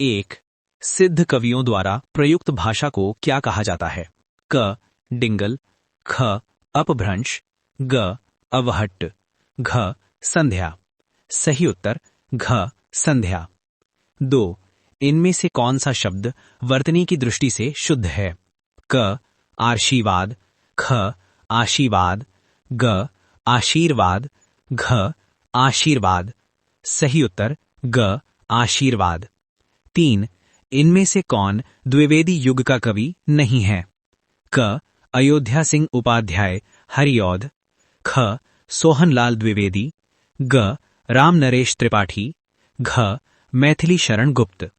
एक, सिद्ध कवियों द्वारा प्रयुक्त भाषा को क्या कहा जाता है? क. डिंगल, ख. अपभ्रंश, ग. अवहट्ट, घ. संध्या। सही उत्तर घ. संध्या। 2. इनमें से कौन सा शब्द वर्तनी की दृष्टि से शुद्ध है? क. आर्शीवाद, ख. आशीवाद, ग. आशीर्वाद, घ. आशीर्वाद। सही उत्तर ग. आशीर्वाद। 3. इनमें से कौन द्विवेदी युग का कवि नहीं है? क. अयोध्या सिंह उपाध्याय हरिऔध, ख. सोहनलाल द्विवेदी, ग. राम नरेश त्रिपाठी, घ. मैथिली शरण गुप्त।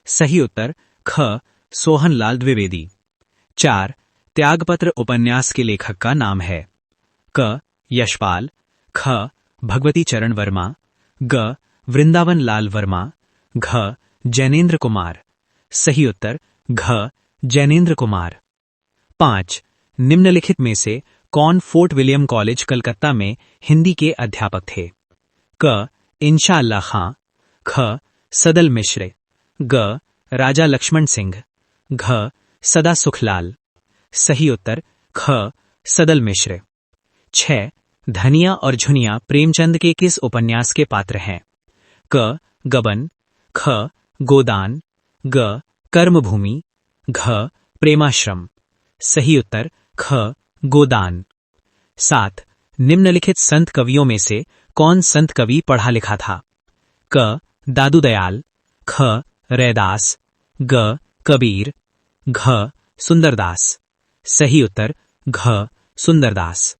सही उत्तर ख. सोहनलाल द्विवेदी। 4. त्यागपत्र उपन्यास के लेखक का नाम है? क. यशपाल, ख. भगवती चरण वर्मा, ग. वृंदावन लाल वर्मा, घ. जैनेन्द्र कुमार। सही उत्तर घ. जैनेन्द्र कुमार। 5. निम्नलिखित में से कौन फोर्ट विलियम कॉलेज कलकत्ता में हिंदी के अध्यापक थे? क. इंशाअल्लाह खां, ख. सदल मिश्र, ग. राजा लक्ष्मण सिंह, घ. सदा सुखलाल। सही उत्तर ख. सदल मिश्र। 6. धनिया और झुनिया प्रेमचंद के किस उपन्यास के पात्र हैं? क. गबन, ख. गोदान, ग. कर्मभूमि, घ. प्रेमाश्रम। सही उत्तर ख. गोदान। 7. निम्नलिखित संत कवियों में से कौन संत कवि पढ़ा लिखा था? क. दादू दयाल, ख. रैदास, ग. कबीर, घ. सुंदरदास। सही उत्तर घ. सुंदरदास।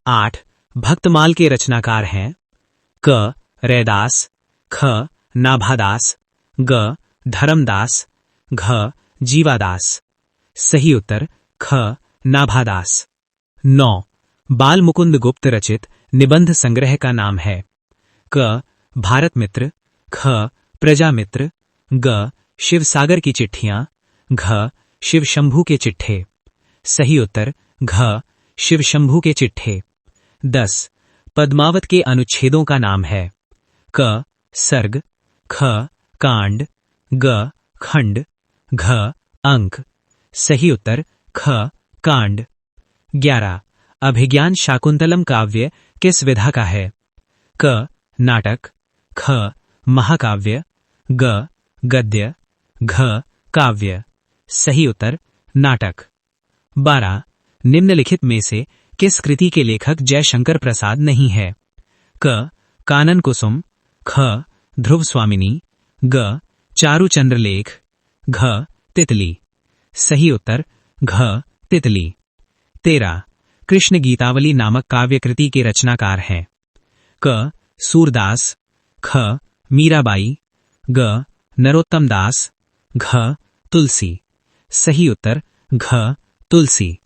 8. भक्तमाल के रचनाकार हैं? क. रैदास, ख. नाभादास, ग. धर्मदास, घ. जीवादास। सही उत्तर ख. नाभादास। 9. बाल मुकुंद गुप्त रचित निबंध संग्रह का नाम है? क. भारत मित्र, ख. प्रजामित्र, ग. शिवसागर की चिट्ठियां, घ. शिव शंभू के चिट्ठे। सही उत्तर घ. शिव शंभू के चिट्ठे। 10. पद्मावत के अनुच्छेदों का नाम है? क. सर्ग, ख. कांड, ग. खंड, घ. अंक। सही उत्तर ख. कांड। 11. अभिज्ञान शाकुंतलम काव्य किस विधा का है? क. नाटक, ख. महाकाव्य, ग. गद्य, घ. काव्य। सही उत्तर नाटक। 12. निम्नलिखित में से किस कृति के लेखक जयशंकर प्रसाद नहीं है? क. कानन कुसुम, ख. ध्रुव स्वामिनी, ग. चारुचंद्रलेख, घ. तितली। सही उत्तर घ. तितली। 13. कृष्ण गीतावली नामक काव्य कृति के रचनाकार हैं? क. सूरदास, ख. मीराबाई, ग. नरोत्तम दास, घ. तुलसी। सही उत्तर घ. तुलसी।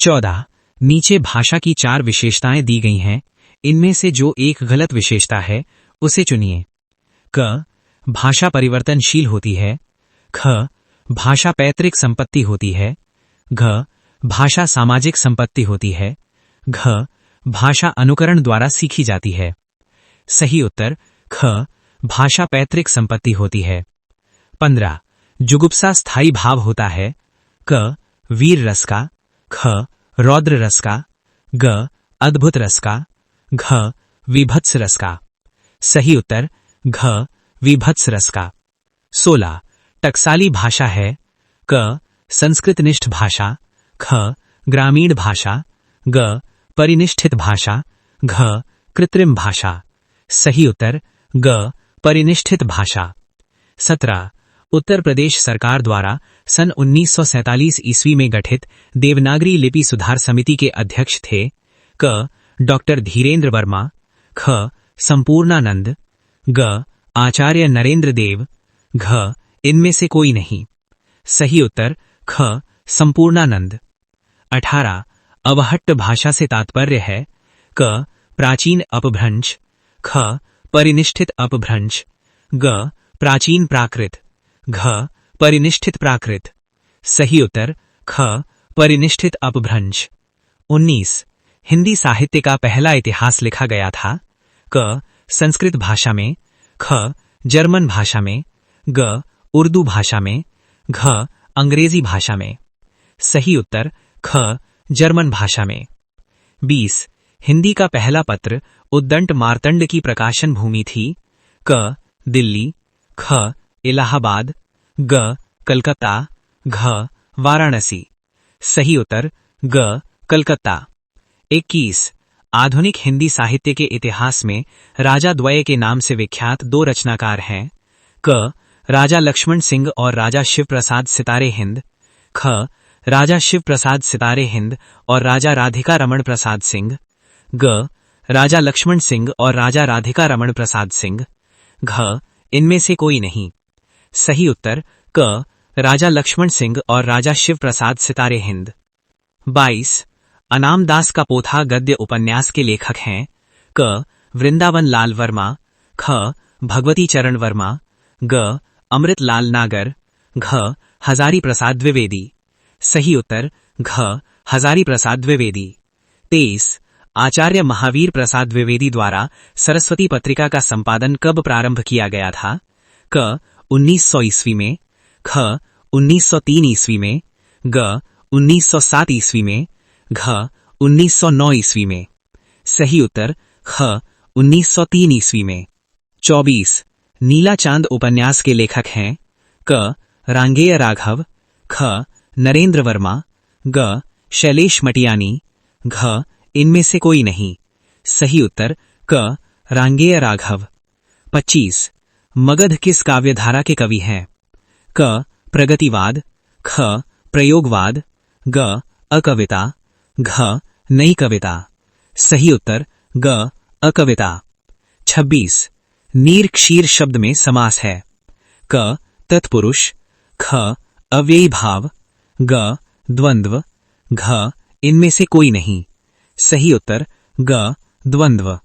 14. नीचे भाषा की 4 विशेषताएं दी गई हैं, इनमें से जो एक गलत विशेषता है उसे चुनिए। क. भाषा परिवर्तनशील होती है, ख. भाषा पैतृक संपत्ति होती है, घ. भाषा सामाजिक संपत्ति होती है, घ. भाषा अनुकरण द्वारा सीखी जाती है। सही उत्तर ख. भाषा पैतृक संपत्ति होती है। 15. जुगुप्सा स्थायी भाव होता है? क. वीर रस का, ख. रौद्र रस का, ग. अद्भुत रस का, घ. विभत्स रस का। सही उत्तर घ. विभत्स रस का। 16. टकसाली भाषा है? क. संस्कृतनिष्ठ भाषा, ख. ग्रामीण भाषा, ग. परिनिष्ठित भाषा, घ. कृत्रिम भाषा। सही उत्तर ग. परिनिष्ठित भाषा। 17. उत्तर प्रदेश सरकार द्वारा सन 1947 ईस्वी में गठित देवनागरी लिपि सुधार समिति के अध्यक्ष थे? क. डॉक्टर धीरेन्द्र वर्मा, ख. संपूर्णानंद, ग. आचार्य नरेंद्र देव, घ. इनमें से कोई नहीं। सही उत्तर ख. संपूर्णानंद। 18. अवहट्ट भाषा से तात्पर्य है? क. प्राचीन अपभ्रंश, ख. परिनिष्ठित अपभ्रंश, ग. प्राचीन प्राकृत, घ. परिनिष्ठित प्राकृत। सही उत्तर ख. परिनिष्ठित अपभ्रंश। 19. हिंदी साहित्य का पहला इतिहास लिखा गया था? क. संस्कृत भाषा में, ख. जर्मन भाषा में, ग. उर्दू भाषा में, घ अंग्रेजी भाषा में। सही उत्तर ख जर्मन भाषा में। 20 हिंदी का पहला पत्र उद्दंड मार्तंड की प्रकाशन भूमि थी। क दिल्ली, ख इलाहाबाद, ग कलकत्ता, घ वाराणसी। सही उत्तर ग कलकत्ता। 21 आधुनिक हिंदी साहित्य के इतिहास में राजा द्वय के नाम से विख्यात दो रचनाकार हैं। क राजा लक्ष्मण सिंह और राजा शिव प्रसाद सितारे हिंद, ख राजा शिव प्रसाद सितारे हिंद और राजा राधिका रमण प्रसाद सिंह, ग राजा लक्ष्मण सिंह और राजा राधिका रमण प्रसाद सिंह, घ इनमें से कोई नहीं। सही उत्तर क राजा लक्ष्मण सिंह और राजा शिव प्रसाद सितारे हिंद। 22 अनाम दास का पोथा गद्य उपन्यास के लेखक हैं। क वृंदावन लाल वर्मा, ख भगवती चरण वर्मा, ग अमृत लाल नागर, घ हजारी प्रसाद द्विवेदी। सही उत्तर घ हजारी प्रसाद द्विवेदी। 23 आचार्य महावीर प्रसाद द्विवेदी द्वारा सरस्वती पत्रिका का संपादन कब प्रारंभ किया गया था? क 1900 ईस्वी में, ख 1903 ईस्वी में, ग 1907 ईस्वी में, घ 1909 ईस्वी में। सही उत्तर ख 1903 ईस्वी में। 24 नीला चांद उपन्यास के लेखक हैं। क रांगेय राघव, ख नरेंद्र वर्मा, ग शैलेश मटियानी, घ इनमें से कोई नहीं। सही उत्तर क रांगेय राघव। 25 मगध किस काव्यधारा के कवि हैं? क प्रगतिवाद, ख प्रयोगवाद, ग अकविता, घ नई कविता। सही उत्तर ग अकविता। 26 नीर क्षीर शब्द में समास है। क तत्पुरुष, ख अव्ययी भाव, ग द्वंद्व, घ इनमें से कोई नहीं। सही उत्तर ग द्वंद्व।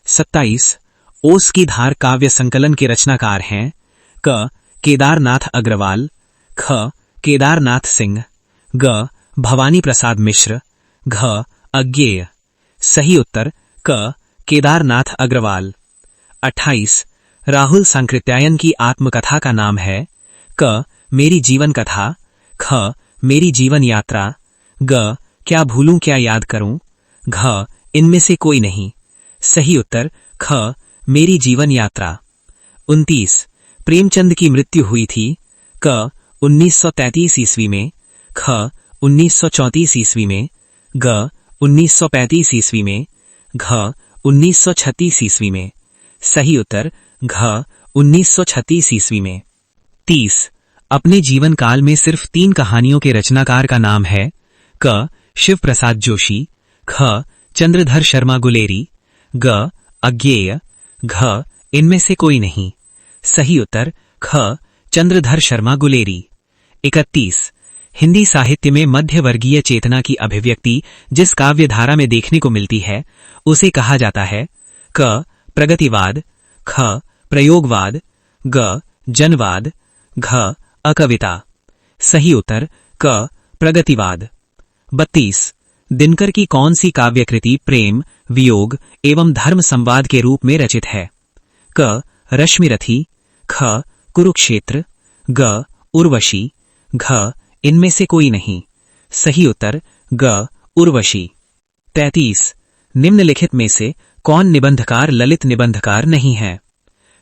27 ओस की धार काव्य संकलन के रचनाकार हैं। क केदारनाथ अग्रवाल, ख केदारनाथ सिंह, ग भवानी प्रसाद मिश्र, घ अज्ञेय। सही उत्तर क केदारनाथ अग्रवाल। 28 राहुल सांकृत्यायन की आत्मकथा का नाम है। क मेरी जीवन कथा, ख मेरी जीवन यात्रा, ग क्या भूलूं क्या याद करूं, घ इनमें से कोई नहीं। सही उत्तर ख मेरी जीवन यात्रा। 29 प्रेमचंद की मृत्यु हुई थी। क 1933 ईस्वी में, ख 1934 ईस्वी में, ग 1935 ईस्वी में, घ 1936 ईस्वी में। सही उत्तर घ 1936 ईस्वी में। 30 अपने जीवन काल में सिर्फ 3 कहानियों के रचनाकार का नाम है। क शिव प्रसाद जोशी, ख चंद्रधर शर्मा गुलेरी, ग अज्ञेय, घ इनमें से कोई नहीं। सही उत्तर ख चंद्रधर शर्मा गुलेरी। 31 हिंदी साहित्य में मध्यवर्गीय चेतना की अभिव्यक्ति जिस काव्यधारा में देखने को मिलती है उसे कहा जाता है। क प्रगतिवाद, ख प्रयोगवाद, ग जनवाद, घ अकविता। सही उत्तर क प्रगतिवाद। 32 दिनकर की कौन सी काव्यकृति प्रेम, वियोग एवं धर्म संवाद के रूप में रचित है? क रश्मिरथी, ख कुरुक्षेत्र, ग उर्वशी, घ इनमें से कोई नहीं। सही उत्तर ग उर्वशी। 33 निम्नलिखित में से कौन निबंधकार ललित निबंधकार नहीं है?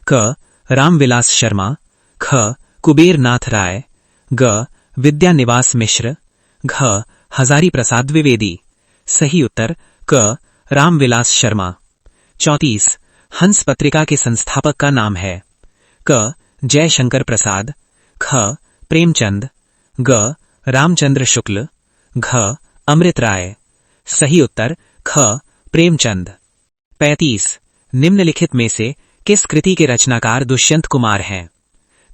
क रामविलास शर्मा, ख कुबेर नाथ राय, ग विद्या निवास मिश्र, घ हजारी प्रसाद द्विवेदी। सही उत्तर क रामविलास शर्मा। 34 हंस पत्रिका के संस्थापक का नाम है। क जयशंकर प्रसाद, ख प्रेमचंद, ग रामचंद्र शुक्ल, घ अमृत राय। सही उत्तर ख प्रेमचंद। 35 निम्नलिखित में से किस कृति के रचनाकार दुष्यंत कुमार हैं?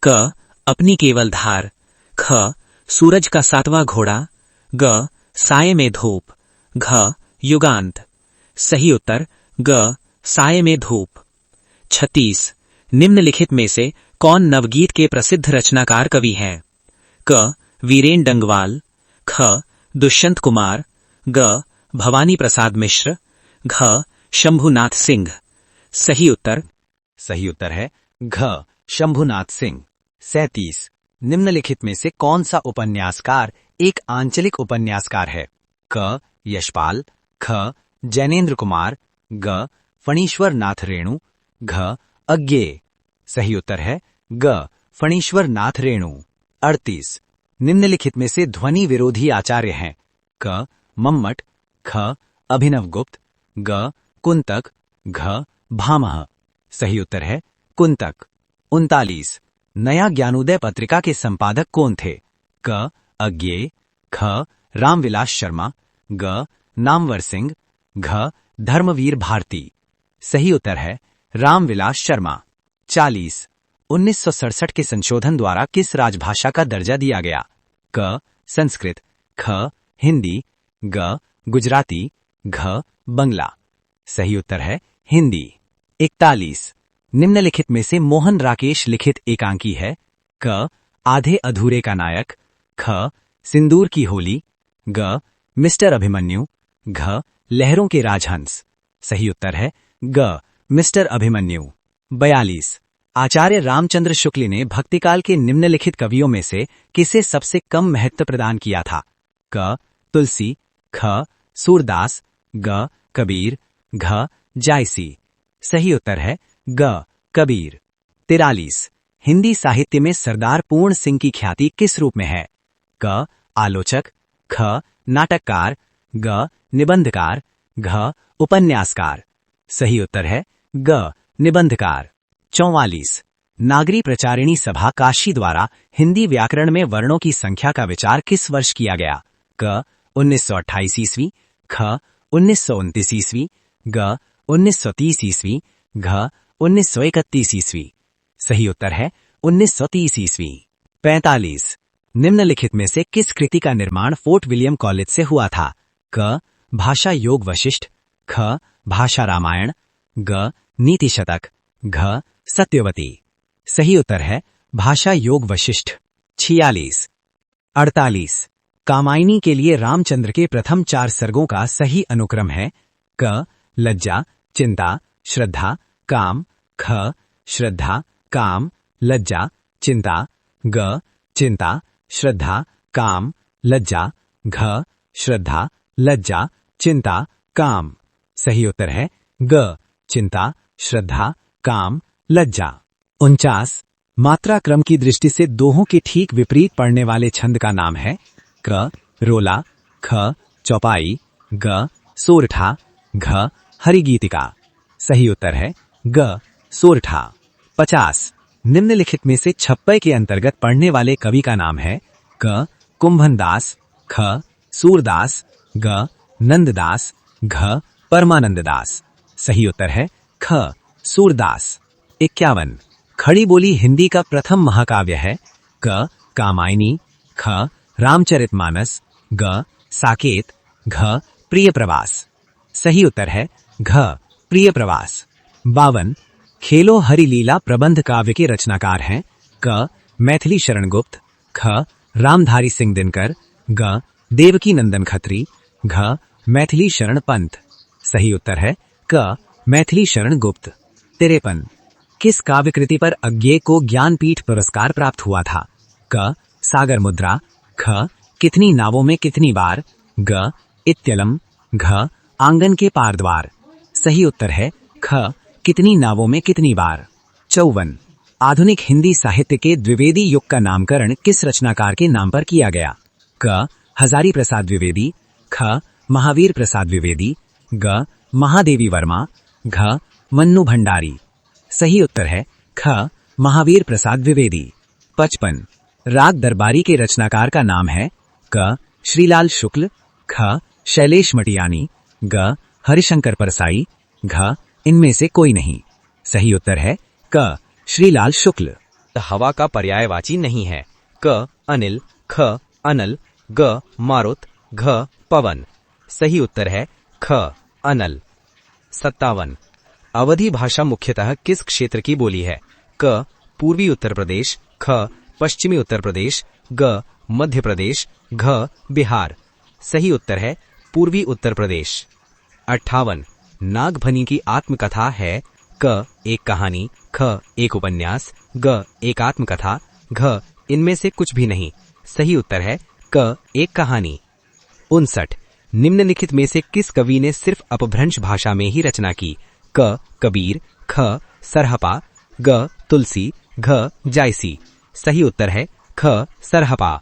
क अपनी केवल धार, ख सूरज का 7वां घोड़ा, ग साये में धूप, घ युगांत। सही उत्तर ग साये में धूप। 36 निम्नलिखित में से कौन नवगीत के प्रसिद्ध रचनाकार कवि हैं? क वीरेन डंगवाल, ख दुष्यंत कुमार, ग भवानी प्रसाद मिश्र, घ शंभुनाथ सिंह। सही उत्तर है घ शंभुनाथ सिंह। 37 निम्नलिखित में से कौन सा उपन्यासकार एक आंचलिक उपन्यासकार है? क. यशपाल, ख. जैनेन्द्र कुमार, ग. फणीश्वर नाथ रेणु, घ. अज्ञेय। सही उत्तर है ग. फणीश्वर नाथ रेणु। 38. निम्नलिखित में से ध्वनि विरोधी आचार्य हैं? क. मम्मट, ख. अभिनव गुप्त, ग. कुंतक, घ. भामह। सही उत्तर है कुंतक। 39. नया ज्ञानोदय पत्रिका के संपादक कौन थे? क. अज्ञेय, ख. रामविलास शर्मा, ग. नामवर सिंह, घ. धर्मवीर भारती। सही उत्तर है रामविलास शर्मा। 40. 1967 के संशोधन द्वारा किस राजभाषा का दर्जा दिया गया? क. संस्कृत, ख. हिंदी, ग. गुजराती, घ. बंगला। सही उत्तर है हिंदी। 41. निम्नलिखित में से मोहन राकेश लिखित एकांकी है? क. आधे अधूरे का नायक, ख. सिंदूर की होली, ग. मिस्टर अभिमन्यु, घ. लहरों के राजहंस। सही उत्तर है ग. मिस्टर अभिमन्यु। 42. आचार्य रामचंद्र शुक्ल ने भक्तिकाल के निम्नलिखित कवियों में से किसे सबसे कम महत्व प्रदान किया था? क. तुलसी, ख. सूरदास, ग. कबीर, घ. जायसी। सही उत्तर है ग. कबीर। 43. हिंदी साहित्य में सरदार पूर्ण सिंह की ख्याति किस रूप में है? क. आलोचक, ख. नाटककार, ग. निबंधकार, घ. उपन्यासकार। सही उत्तर है ग. निबंधकार। 44. नागरी प्रचारिणी सभा काशी द्वारा हिंदी व्याकरण में वर्णों की संख्या का विचार किस वर्ष किया गया? क. 1928 ईस्वी, ख. 1929 ईस्वी, ग. 1930 ईस्वी, घ. 1931 ईस्वी। सही उत्तर है 1930 ईस्वी। 45. निम्नलिखित में से किस कृति का निर्माण फोर्ट विलियम कॉलेज से हुआ था? क. भाषा योग वशिष्ठ, ख. भाषा रामायण, ग. नीति शतक, घ. सत्यवती। सही उत्तर है भाषा योग वशिष्ठ। 46. 48. कामायनी के लिए रामचंद्र के प्रथम 4 सर्गों का सही अनुक्रम है? क. लज्जा, चिंता, श्रद्धा, काम, ख. श्रद्धा, काम, लज्जा, चिंता, ग. चिंता, श्रद्धा, काम, लज्जा, घ. श्रद्धा, लज्जा, चिंता, काम। सही उत्तर है ग. चिंता, श्रद्धा, काम, लज्जा। 49. मात्रा क्रम की दृष्टि से दोहों के ठीक विपरीत पड़ने वाले छंद का नाम है? क. रोला, ख. चौपाई, ग. सोरठा, घ. हरिगीतिका। सही उत्तर है ग. सोरठा। 50. निम्नलिखित में से छप्पय के अंतर्गत पढ़ने वाले कवि का नाम है? क. कुंभनदास, ख. सूरदास, ग. नंददास, घ. परमानंददास। सही उत्तर है ख. सूरदास। 51. खड़ी बोली हिंदी का प्रथम महाकाव्य है? क. कामायनी, ख. रामचरितमानस, ग. साकेत, घ. प्रिय प्रवास। सही उत्तर है घ. प्रिय प्रवास। 52. खेलो हरिलीला प्रबंध काव्य के रचनाकार हैं? क. मैथिली शरण गुप्त, ख. रामधारी सिंह दिनकर, ग. देवकी नंदन खत्री, घ. मैथिली शरण पंत। सही उत्तर है क. मैथिली शरण गुप्त। 53. किस काव्य कृति पर अज्ञेय को ज्ञानपीठ पुरस्कार प्राप्त हुआ था? क. सागर मुद्रा, ख. कितनी नावों में कितनी बार, ग. इत्यलम, घ. आंगन के पार द्वार। सही उत्तर है ख. कितनी नावों में कितनी बार। 54. आधुनिक हिंदी साहित्य के द्विवेदी युग का नामकरण किस रचनाकार के नाम पर किया गया? क. हजारी प्रसाद द्विवेदी, ख. महावीर प्रसाद द्विवेदी, ग. महादेवी वर्मा, घ. मन्नू भंडारी। सही उत्तर है ख. महावीर प्रसाद द्विवेदी। 55. राग दरबारी के रचनाकार का नाम है? क. श्रीलाल शुक्ल, ख. शैलेश मटियानी, ग. हरिशंकर परसाई, घ. इनमें से कोई नहीं। सही उत्तर है क. श्रीलाल शुक्ल। हवा का पर्यायवाची नहीं है? क. अनिल, ख. अनल, ग. मारुत, घ. पवन। सही उत्तर है ख. अनल। 57. अवधी भाषा मुख्यतः किस क्षेत्र की बोली है? क. पूर्वी उत्तर प्रदेश, ख. पश्चिमी उत्तर प्रदेश, ग. मध्य प्रदेश, घ. बिहार। सही उत्तर है पूर्वी उत्तर प्रदेश। 58. नागभनी की आत्मकथा है? क. एक कहानी, ख. एक उपन्यास, ग. एक आत्मकथा, घ. इनमें से कुछ भी नहीं। सही उत्तर है क, एक कहानी। 59, निम्नलिखित में से किस कवि ने सिर्फ अपभ्रंश भाषा में ही रचना की? क, कबीर, ख, सरहपा, ग, तुलसी, घ, जायसी। सही उत्तर है ख, सरहपा।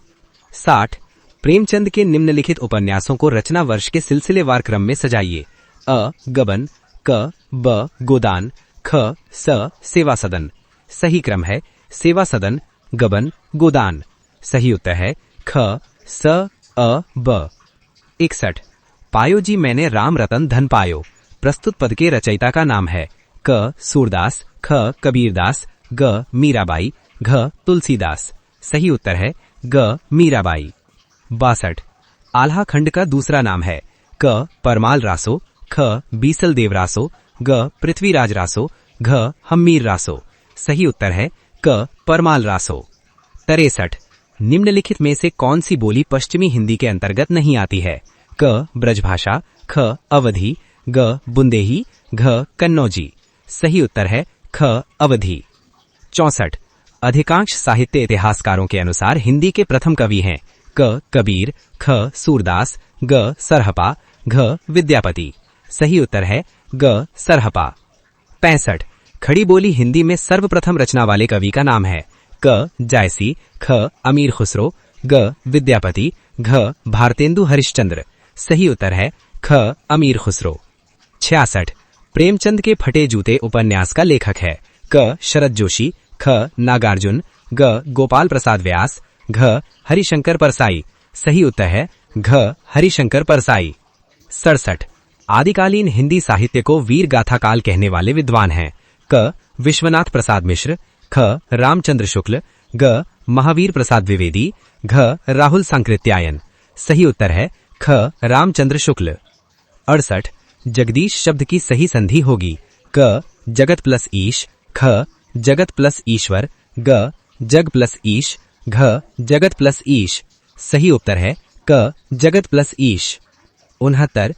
60, प्रेमचंद के निम्नलिखित उपन्यासों को रचना वर्ष के सिलसिलेवार क्रम में सजाइए। अ, गबन, क, ब, गोदान, ख, स, सेवा सदन। सही क्रम है सेवा सदन, गबन, गोदान। सही उत्तर है ख, स, अ, ब। 61, पायो जी मैंने राम रतन धन पायो। प्रस्तुत पद के रचयिता का नाम है? क, सूरदास, ख, कबीरदास, ग, मीराबाई, घ, तुलसीदास। सही उत्तर है ग, मीराबाई। 62, आल्हा खंड का दूसरा नाम है? क, परमाल रासो, ख, बीसल देव रासो, ग, पृथ्वीराज रासो, घ, हम्मीर रासो। सही उत्तर है क, परमाल रासो। 63, निम्नलिखित में से कौन सी बोली पश्चिमी हिंदी के अंतर्गत नहीं आती है? क, ब्रजभाषा, ख, अवधी, ग, बुंदेही, घ, कन्नौजी। सही उत्तर है ख, अवधी। 64, अधिकांश साहित्य इतिहासकारों के अनुसार हिंदी के प्रथम कवि हैं? क, कबीर, ख, सूरदास, ग, सरहपा, घ, विद्यापति। सही उत्तर है ग, सरहपा। 65, खड़ी बोली हिंदी में सर्वप्रथम रचना वाले कवि का नाम है? क, जायसी, ख, अमीर खुसरो, ग, विद्यापति, घ, भारतेंदु हरिश्चंद्र। सही उत्तर है ख, अमीर खुसरो। 66, प्रेमचंद के फटे जूते उपन्यास का लेखक है? क, शरद जोशी, ख, नागार्जुन, ग, गोपाल प्रसाद व्यास, घ, हरिशंकर परसाई। सही उत्तर है घ, हरिशंकर परसाई। 67, आदिकालीन हिंदी साहित्य को वीर गाथा काल कहने वाले विद्वान हैं? क, विश्वनाथ प्रसाद मिश्र, ख, रामचंद्र शुक्ल, ग, महावीर प्रसाद द्विवेदी, घ, राहुल सांकृत्यायन। सही उत्तर है ख, रामचंद्र शुक्ल। 68, जगदीश शब्द की सही संधि होगी? क, जगत प्लस ईश, ख, जगत प्लस ईश्वर, ग, जग प्लस ईश, घ, जगत प्लस ईश। सही उत्तर है क, जगत प्लस ईश। 69,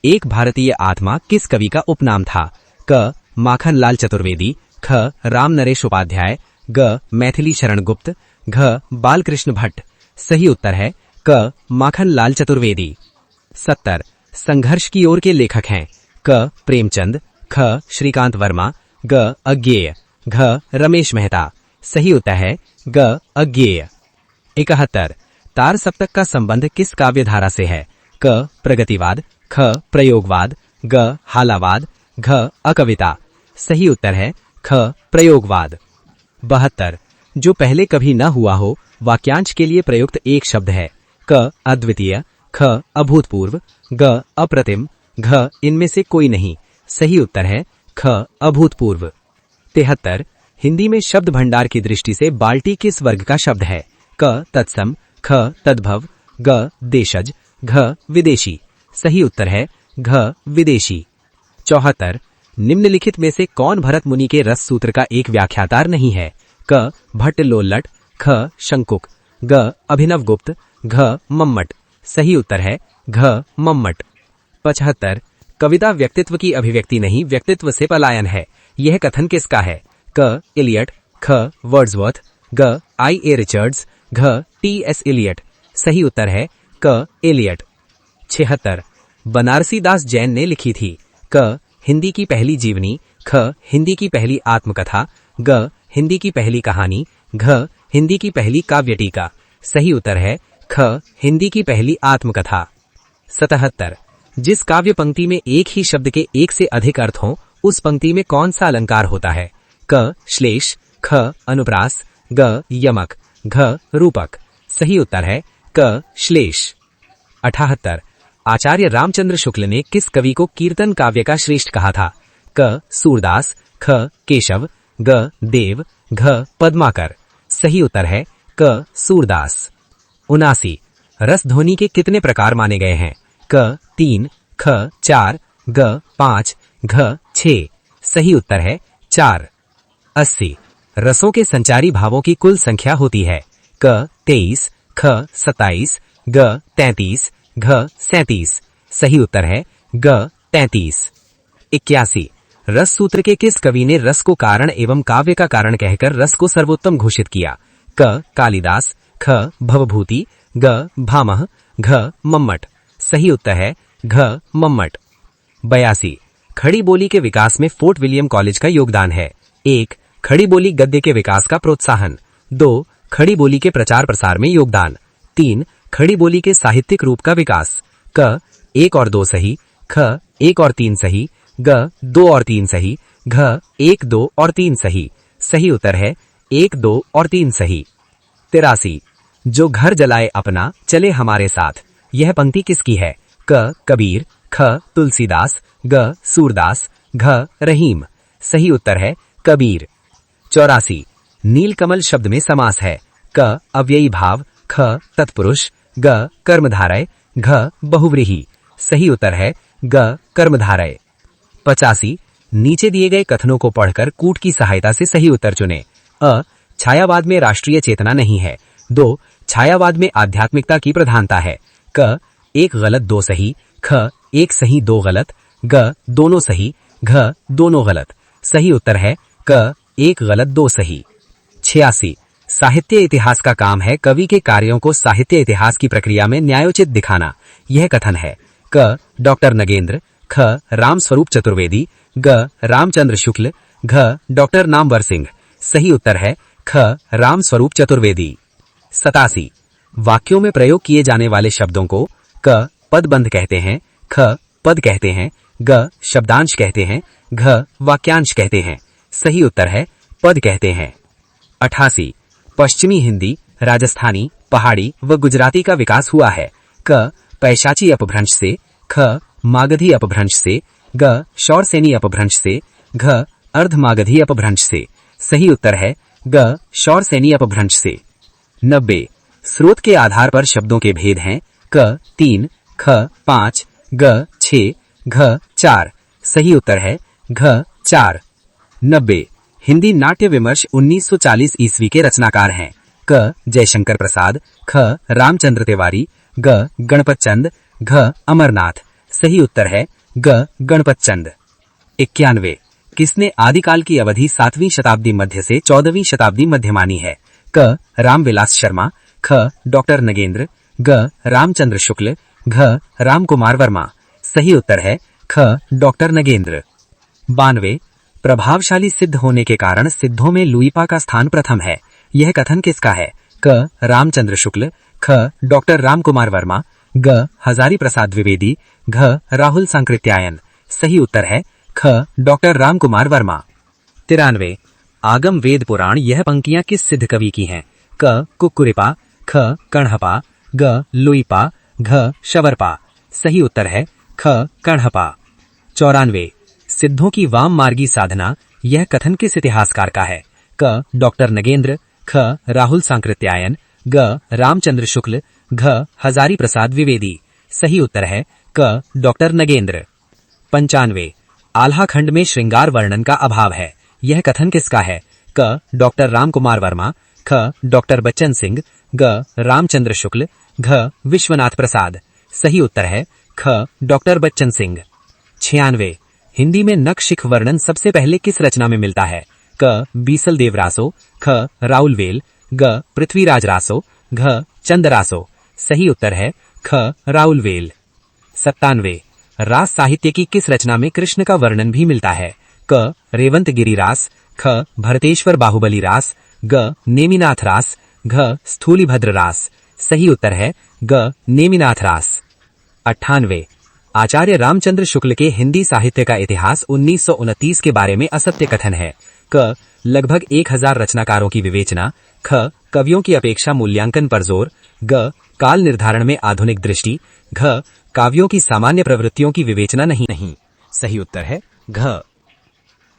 एक भारतीय आत्मा किस कवि का उपनाम था? क, माखन लाल चतुर्वेदी, ख, राम नरेश उपाध्याय, ग, मैथिली शरण गुप्त, घ, बालकृष्ण भट्ट। सही उत्तर है क, माखन लाल चतुर्वेदी। 70, संघर्ष की ओर के लेखक हैं? क, प्रेमचंद, ख, श्रीकांत वर्मा, ग, अज्ञेय, घ, रमेश मेहता। सही उत्तर है ग, अज्ञेय। 71, तार सप्तक का संबंध किस काव्यधारा से है? क, प्रगतिवाद, ख, प्रयोगवाद, ग, हालावाद, घ, अकविता। सही उत्तर है ख, प्रयोगवाद। 72, जो पहले कभी न हुआ हो वाक्यांश के लिए प्रयुक्त एक शब्द है? क, अद्वितीय, ख, अभूतपूर्व, ग, अप्रतिम, घ, इनमें से कोई नहीं। सही उत्तर है ख, अभूतपूर्व। 73, हिंदी में शब्द भंडार की दृष्टि से बाल्टी किस वर्ग का शब्द है? क, तत्सम, ख, तद्भव, ग, देशज, घ, विदेशी। सही उत्तर है घ, विदेशी। 74, निम्नलिखित में से कौन भरत मुनि के रस सूत्र का एक व्याख्यातार नहीं है? क, भट्ट लोल्लट, ख, शंकुक, ग, अभिनव गुप्त, घ, मम्मट। सही उत्तर है घ, मम्मट। 75, कविता व्यक्तित्व की अभिव्यक्ति नहीं व्यक्तित्व से पलायन है, यह कथन किसका है? क, इलियट, ख, वर्ड्सवर्थ, ग, आई ए रिचर्ड्स, घ, टी एस इलियट। सही उत्तर है क, इलियट। 76, बनारसी दास जैन ने लिखी थी? क, हिंदी की पहली जीवनी, ख, हिंदी की पहली आत्मकथा, ग, हिंदी की पहली कहानी, घ, हिंदी की पहली काव्य टीका। सही उत्तर है ख, हिंदी की पहली आत्मकथा। 77, जिस काव्य पंक्ति में एक ही शब्द के एक से अधिक अर्थ हों उस पंक्ति में कौन सा अलंकार होता है? क, श्लेष, ख, अनुप्रास, ग, यमक, घ, रूपक। सही उत्तर है क, श्लेष। 78, आचार्य रामचंद्र शुक्ल ने किस कवि को कीर्तन काव्य का श्रेष्ठ कहा था? क, सूरदास, ख, केशव, ग, देव, घ, पद्माकर। सही उत्तर है क, सूरदास। 79, रस ध्वनि के कितने प्रकार माने गए हैं? क, 3, ख, 4, ग, 5, घ, 6। सही उत्तर है 4। 80, रसों के संचारी भावों की कुल संख्या होती है? क, 23, ख, 27, ग, 33, घ, 37। सही उत्तर है ग, 33। 81, रस सूत्र के किस कवि ने रस को कारण एवं काव्य का कारण कहकर रस को सर्वोत्तम घोषित किया? क कालिदास, ख भवभूति, ग भामह, घ मम्मट। सही उत्तर है घ मम्मट। 82 खड़ी बोली के विकास में फोर्ट विलियम कॉलेज का योगदान है। 1 खड़ी बोली गद्य के विकास का प्रोत्साहन। 2 खड़ी बोली के प्रचार प्रसार में योगदान। 3 खड़ी बोली के साहित्यिक रूप का विकास। क 1 और 2 सही, ख 1 और 3 सही, ग 2 और 3 सही, घ 1 2 और 3 सही। सही उत्तर है 1 2 और 3 सही। 83 जो घर जलाए अपना चले हमारे साथ, यह पंक्ति किसकी है? क कबीर, ख तुलसीदास, ग सूरदास, घ रहीम। सही उत्तर है कबीर। 84 नीलकमल शब्द में समास है। क अव्ययी भाव, ख तत्पुरुष, ग कर्मधारय, घ बहुव्रीहि। सही उत्तर है ग कर्मधारय। 85 नीचे दिए गए कथनों को पढ़कर कूट की सहायता से सही उत्तर चुनें। अ छायावाद में राष्ट्रीय चेतना नहीं है। 2 छायावाद में आध्यात्मिकता की प्रधानता है। क 1 गलत 2 सही, ख 1 सही 2 गलत, ग दोनों सही, घ दोनों गलत। सही उत्तर है क 1 गलत 2 सही। 86 साहित्य इतिहास का काम है कवि के कार्यों को साहित्य इतिहास की प्रक्रिया में न्यायोचित दिखाना। यह कथन है। क डॉक्टर नगेंद्र, ख रामस्वरूप चतुर्वेदी, ग रामचंद्र शुक्ल, घ डॉक्टर नामवर सिंह। सही उत्तर है ख रामस्वरूप चतुर्वेदी। 87 वाक्यों में प्रयोग किए जाने वाले शब्दों को क पदबंध कहते हैं, ख पद कहते हैं, ग शब्दांश कहते हैं, घ वाक्यांश कहते हैं। सही उत्तर है पद कहते हैं। 88 पश्चिमी हिंदी, राजस्थानी, पहाड़ी व गुजराती का विकास हुआ है। क पैशाची अपभ्रंश से, ख मागधी अपभ्रंश से, ग शौरसेनी अपभ्रंश से, घ अर्धमागधी अपभ्रंश से। सही उत्तर है ग शौरसेनी अपभ्रंश से। 90 स्रोत के आधार पर शब्दों के भेद हैं। क 3, ख 5, ग 6, घ 4। सही उत्तर है घ 4। 90 हिंदी नाट्य विमर्श 1940 ईस्वी के रचनाकार हैं। क जयशंकर प्रसाद, ख रामचंद्र तिवारी, ग गणपत चंद, घ अमरनाथ। सही उत्तर है ग गणपत चंद। 91 किसने आदिकाल की अवधि 7वीं शताब्दी मध्य से 14वीं शताब्दी मध्य मानी है? क रामविलास शर्मा, ख डॉक्टर नगेंद्र, ग रामचंद्र शुक्ल, घ रामकुमार वर्मा। सही उत्तर है ख डॉक्टर नगेंद्र। 92 प्रभावशाली सिद्ध होने के कारण सिद्धों में लुईपा का स्थान प्रथम है। यह कथन किसका है? क रामचंद्र शुक्ल, ख डॉक्टर रामकुमार वर्मा, ग हजारी प्रसाद द्विवेदी, घ राहुल सांकृत्यायन। सही उत्तर है ख डॉक्टर रामकुमार वर्मा। 93 आगम वेद पुराण यह पंक्तियां किस सिद्ध कवि की हैं? क कुक्कुरिपा, ख कण्हपा, ग लुईपा, घ शवरपा। सही उत्तर है ख कण्हपा। 94 सिद्धों की वाम मार्गी साधना यह कथन किस इतिहासकार का है? क डॉक्टर नगेंद्र, ख राहुल सांकृत्यायन, ग रामचंद्र शुक्ल, घ हजारी प्रसाद द्विवेदी। सही उत्तर है क डॉक्टर नगेंद्र। 95 आल्हा खंड में श्रृंगार वर्णन का अभाव है। यह कथन किसका है? क डॉक्टर रामकुमार वर्मा, ख डॉक्टर बच्चन सिंह, ग रामचंद्र शुक्ल, घ विश्वनाथ प्रसाद। सही उत्तर है ख डॉक्टर बच्चन सिंह। 96 हिंदी में नखशिख वर्णन सबसे पहले किस रचना में मिलता है? क बीसल देव रासो, ख राउलवेल, ग पृथ्वीराज रासो, घ चंदरासो। सही उत्तर है ख राउलवेल। 97 रास साहित्य की किस रचना में कृष्ण का वर्णन भी मिलता है? क रेवंत गिरी रास, ख भरतेश्वर बाहुबली रास, ग नेमिनाथ रास, घ स्थूलिभद्र रास। सही उत्तर है ग नेमिनाथ रास। 98 आचार्य रामचंद्र शुक्ल के हिंदी साहित्य का इतिहास 1929 के बारे में असत्य कथन है। क लगभग 1000 रचनाकारों की विवेचना, ख कवियों की अपेक्षा मूल्यांकन पर जोर, ग काल निर्धारण में आधुनिक दृष्टि, घ काव्यों की सामान्य प्रवृत्तियों की विवेचना नहीं। सही उत्तर है घ।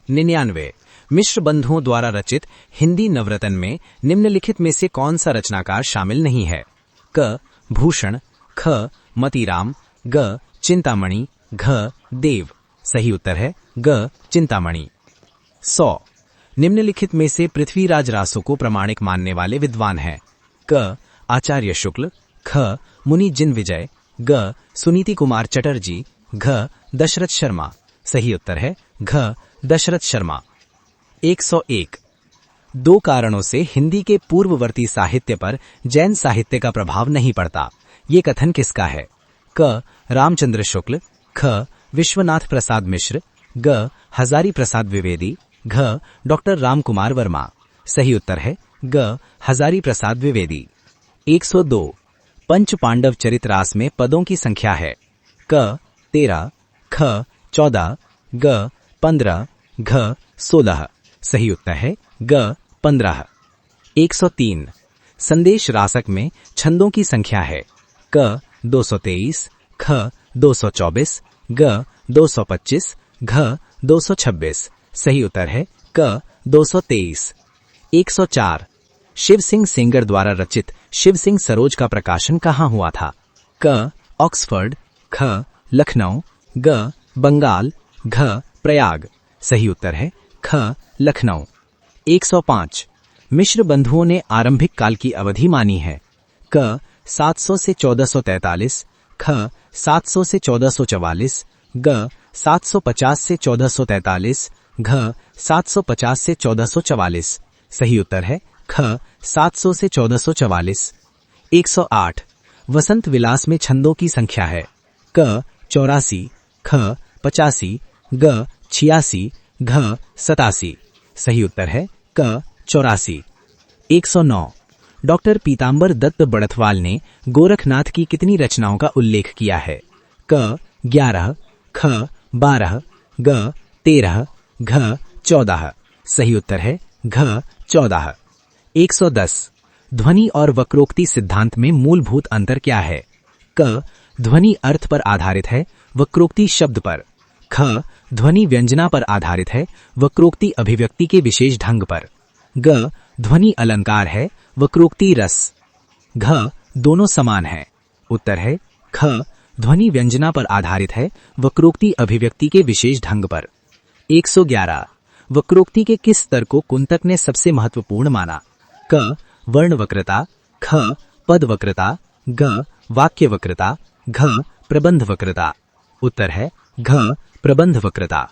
99 मिश्र बंधुओं द्वारा रचित हिंदी नवरत्न में निम्नलिखित में से कौन सा रचनाकार शामिल नहीं है? क भूषण, ख मतीराम, ग चिंतामणि, घ देव। सही उत्तर है ग चिंतामणि। 100 निम्नलिखित में से पृथ्वीराज रासो को प्रामाणिक मानने वाले विद्वान हैं? क आचार्य शुक्ल, ख मुनि जिन विजय, ग सुनीति कुमार चटर्जी, घ दशरथ शर्मा। सही उत्तर है घ दशरथ शर्मा। 101 दो कारणों से हिंदी के पूर्ववर्ती साहित्य पर जैन साहित्य का प्रभाव नहीं पड़ता। ये कथन किसका है? क. रामचंद्र शुक्ल, ख. विश्वनाथ प्रसाद मिश्र, ग. हजारी प्रसाद द्विवेदी, घ. डॉक्टर रामकुमार वर्मा। सही उत्तर है ग. हजारी प्रसाद द्विवेदी। 102 पंच पांडव चरितरास में पदों की संख्या है? क. 13, ख. 14, ग. 15, घ. 16। सही उत्तर है ग. 15। 103 संदेश रासक में छंदों की संख्या है? क. 223, ख. 224, ग. 225, घ. 226। सही उत्तर है क. 223। 104 शिव सिंह सेंगर द्वारा रचित शिव सिंह सरोज का प्रकाशन कहाँ हुआ था? क. ऑक्सफोर्ड, ख. लखनऊ, ग. बंगाल, घ. प्रयाग। सही उत्तर है ख. लखनऊ। 105 मिश्र बंधुओं ने आरंभिक काल की अवधि मानी है? क. 700 से 1443, ख. 700 से 1444, ग. 750 से 1443, घ. 750 से 1444। सही उत्तर है ख. 700 से 1444। 108 वसंत विलास में छंदों की संख्या है? क. 84, ख. 85, ग. 86, घ. 87। सही उत्तर है क. 84। 109 डॉक्टर पीतांबर दत्त बड़थवाल ने गोरखनाथ की कितनी रचनाओं का उल्लेख किया है? क. 11, ख. 12, ग. 13, घ. 14। सही उत्तर है घ. 14। 110 ध्वनि और वक्रोक्ति सिद्धांत में मूलभूत अंतर क्या है? क. ध्वनि अर्थ पर आधारित है, वक्रोक्ति शब्द पर। ख. ध्वनि व्यंजना पर आधारित है, वक्रोक्ति अभिव्यक्ति के विशेष ढंग पर। ग. ध्वनि अलंकार है, वक्रोक्ति रस। घ. दोनों समान है। उत्तर है ख. ध्वनि व्यंजना पर आधारित है, वक्रोक्ति अभिव्यक्ति के विशेष ढंग पर। 111 वक्रोक्ति के किस स्तर को कुंतक ने सबसे महत्वपूर्ण माना? क. वर्ण वक्रता, ख. पद वक्रता, ग. वाक्य वक्रता, घ. प्रबंध वक्रता। उत्तर है घ. प्रबंध वक्रता।